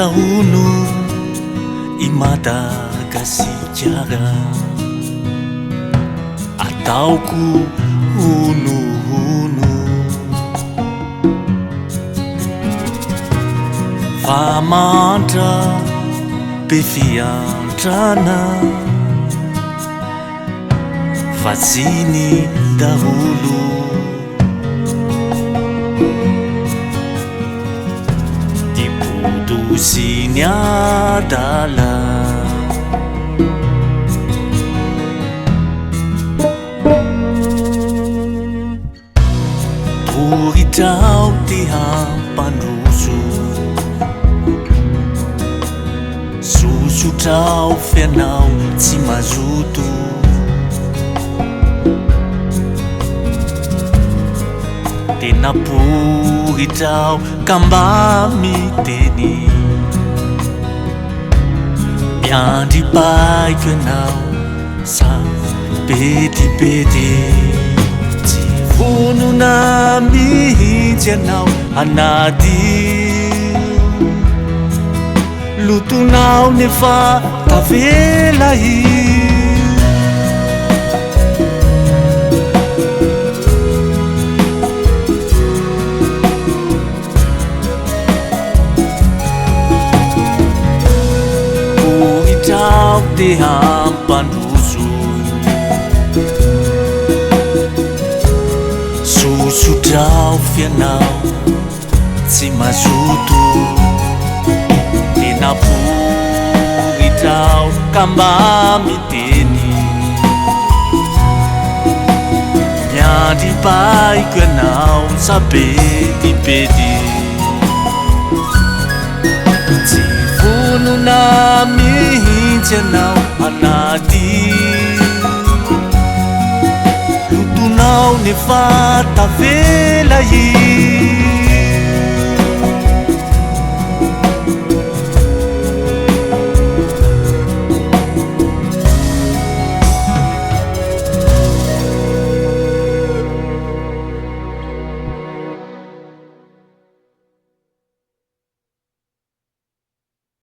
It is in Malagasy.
hunu I Madagasikara ataoko hunuhunu fa mantra be fiantrana vatsiny daholo Sini adalah Buritau di hampan rusu Susu tau fenau si mazutu Tena buritau kambami teni Yandi baik kenau sa bedi-bedi Tifunu nami janau anadi Lutu nau nefa tavelahi Di hampan rusu Susu tau fianau si mazutu Tena buritau kambami teni Nyadi baik kenau sa bedi-bedi Tifunu nami janau anadi Lutu nau nefa tavelahi